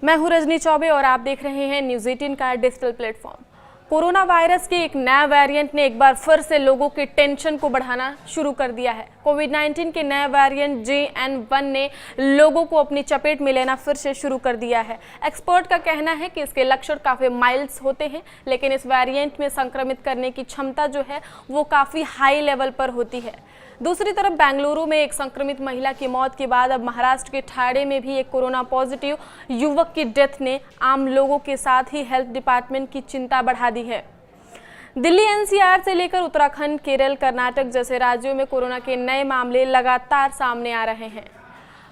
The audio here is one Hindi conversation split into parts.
मैं हूं रजनी चौबे और आप देख रहे हैं न्यूज़ 18 का डिजिटल प्लेटफॉर्म। कोरोना वायरस के एक नया वेरिएंट ने एक बार फिर से लोगों की टेंशन को बढ़ाना शुरू कर दिया है। कोविड-19 के नए वेरिएंट JN.1 ने लोगों को अपनी चपेट में लेना फिर से शुरू कर दिया है। एक्सपर्ट का कहना है कि इसके लक्षण काफ़ी माइल्ड होते हैं, लेकिन इस वेरिएंट में संक्रमित करने की क्षमता जो है वो काफ़ी हाई लेवल पर होती है। दूसरी तरफ बेंगलुरु में एक संक्रमित महिला की मौत के बाद अब महाराष्ट्र के ठाणे में भी एक कोरोना पॉजिटिव युवक की डेथ ने आम लोगों के साथ ही हेल्थ डिपार्टमेंट की चिंता बढ़ा दी है। दिल्ली NCR से लेकर उत्तराखंड, केरल, कर्नाटक जैसे राज्यों में कोरोना के नए मामले लगातार सामने आ रहे हैं।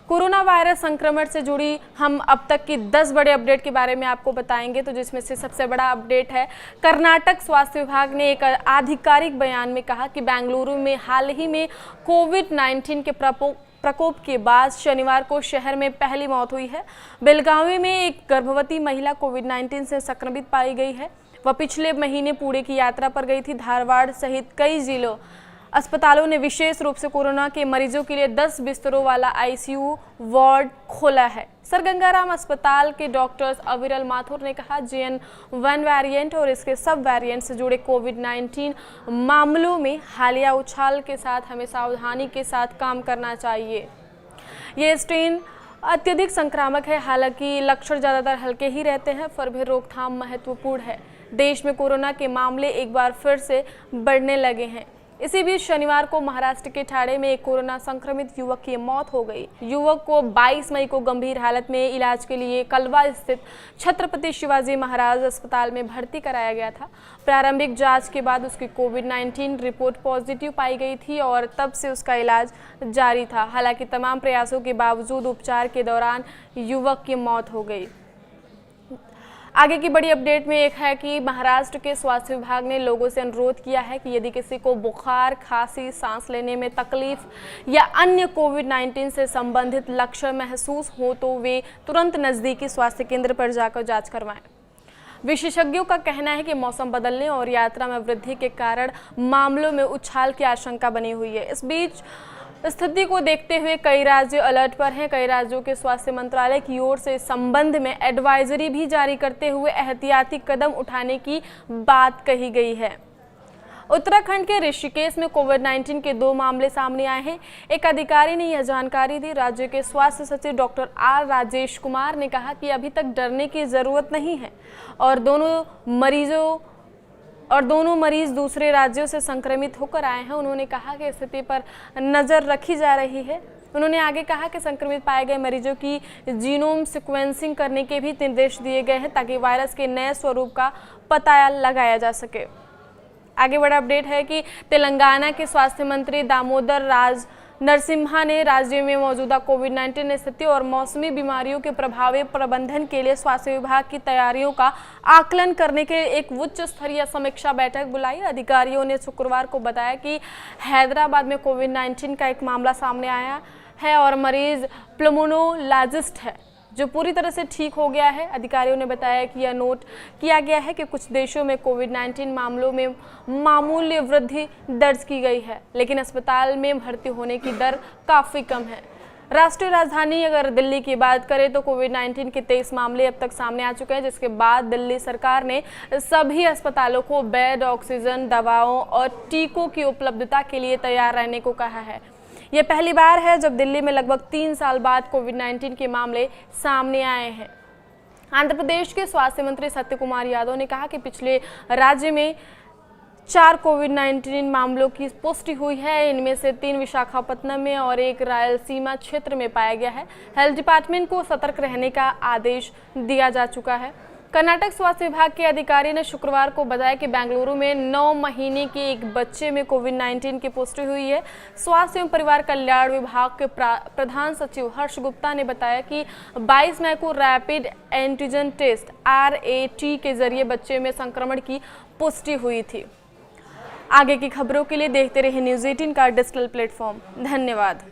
कोरोना वायरस संक्रमण से जुड़ी हम अब तक की 10 बड़े अपडेट के बारे में आपको बताएंगे, तो जिसमें से सबसे बड़ा अपडेट है कर्नाटक स्वास्थ्य विभाग ने एक आधिकारिक बयान में कहा कि बेंगलुरु में हाल ही में कोविड-19 के प्रकोप के बाद शनिवार को शहर में पहली मौत हुई है। बेलगावी में एक गर्भवती महिला कोविड-19 से संक्रमित पाई गई है। वह पिछले महीने पुणे की यात्रा पर गई थी। धारवाड़ सहित कई जिलों अस्पतालों ने विशेष रूप से कोरोना के मरीजों के लिए 10 बिस्तरों वाला ICU वार्ड खोला है। सर गंगाराम अस्पताल के डॉक्टर्स अविरल माथुर ने कहा, JN.1 वेरिएंट और इसके सब वेरिएंट से जुड़े कोविड-19 मामलों में हालिया उछाल के साथ हमें सावधानी के साथ काम करना चाहिए। ये स्ट्रेन अत्यधिक संक्रामक है, हालांकि लक्षण ज़्यादातर हल्के ही रहते हैं, फिर भी रोकथाम महत्वपूर्ण है। देश में कोरोना के मामले एक बार फिर से बढ़ने लगे हैं। इसी बीच शनिवार को महाराष्ट्र के ठाणे में एक कोरोना संक्रमित युवक की मौत हो गई। युवक को 22 मई को गंभीर हालत में इलाज के लिए कलवा स्थित छत्रपति शिवाजी महाराज अस्पताल में भर्ती कराया गया था। प्रारंभिक जांच के बाद उसकी कोविड-19 रिपोर्ट पॉजिटिव पाई गई थी और तब से उसका इलाज जारी था। हालांकि तमाम प्रयासों के बावजूद उपचार के दौरान युवक की मौत हो गई। आगे की बड़ी अपडेट में एक है कि महाराष्ट्र के स्वास्थ्य विभाग ने लोगों से अनुरोध किया है कि यदि किसी को बुखार, खांसी, सांस लेने में तकलीफ या अन्य कोविड-19 से संबंधित लक्षण महसूस हो तो वे तुरंत नज़दीकी स्वास्थ्य केंद्र पर जाकर जांच करवाएं। विशेषज्ञों का कहना है कि मौसम बदलने और यात्रा में वृद्धि के कारण मामलों में उछाल की आशंका बनी हुई है। इस बीच स्थिति को देखते हुए कई राज्य अलर्ट पर हैं। कई राज्यों के स्वास्थ्य मंत्रालय की ओर से इस संबंध में एडवाइजरी भी जारी करते हुए एहतियाती कदम उठाने की बात कही गई है। उत्तराखंड के ऋषिकेश में कोविड-19 के 2 मामले सामने आए हैं। एक अधिकारी ने यह जानकारी दी। राज्य के स्वास्थ्य सचिव डॉक्टर R राजेश कुमार ने कहा कि अभी तक डरने की जरूरत नहीं है और दोनों मरीज दूसरे राज्यों से संक्रमित होकर आए हैं। उन्होंने कहा कि स्थिति पर नज़र रखी जा रही है। उन्होंने आगे कहा कि संक्रमित पाए गए मरीजों की जीनोम सीक्वेंसिंग करने के भी निर्देश दिए गए हैं ताकि वायरस के नए स्वरूप का पता लगाया जा सके। आगे बड़ा अपडेट है कि तेलंगाना के स्वास्थ्य मंत्री दामोदर राज नरसिम्हा ने राज्य में मौजूदा कोविड-19 स्थिति और मौसमी बीमारियों के प्रभावी प्रबंधन के लिए स्वास्थ्य विभाग की तैयारियों का आकलन करने के लिए एक उच्च स्तरीय समीक्षा बैठक बुलाई। अधिकारियों ने शुक्रवार को बताया कि हैदराबाद में कोविड-19 का एक मामला सामने आया है और मरीज प्लमोनोलॉजिस्ट है जो पूरी तरह से ठीक हो गया है। अधिकारियों ने बताया कि यह नोट किया गया है कि कुछ देशों में कोविड-19 मामलों में मामूली वृद्धि दर्ज की गई है, लेकिन अस्पताल में भर्ती होने की दर काफ़ी कम है। राष्ट्रीय राजधानी अगर दिल्ली की बात करें तो कोविड-19 के 23 मामले अब तक सामने आ चुके हैं, जिसके बाद दिल्ली सरकार ने सभी अस्पतालों को बेड, ऑक्सीजन, दवाओं और टीकों की उपलब्धता के लिए तैयार रहने को कहा है। यह पहली बार है जब दिल्ली में लगभग 3 साल बाद कोविड-19 के मामले सामने आए हैं। आंध्र प्रदेश के स्वास्थ्य मंत्री सत्य कुमार यादव ने कहा कि पिछले राज्य में 4 कोविड-19 मामलों की पुष्टि हुई है। इनमें से 3 विशाखापत्तनम में और 1 रायलसीमा क्षेत्र में पाया गया है। हेल्थ डिपार्टमेंट को सतर्क रहने का आदेश दिया जा चुका है। कर्नाटक स्वास्थ्य विभाग के अधिकारी ने शुक्रवार को बताया कि बेंगलुरु में 9 महीने के एक बच्चे में कोविड-19 की पुष्टि हुई है। स्वास्थ्य एवं परिवार कल्याण विभाग के प्रधान सचिव हर्ष गुप्ता ने बताया कि 22 मई को रैपिड एंटीजन टेस्ट RAT के जरिए बच्चे में संक्रमण की पुष्टि हुई थी। आगे की खबरों के लिए देखते रहिए न्यूज़ 18 का डिजिटल प्लेटफॉर्म। धन्यवाद।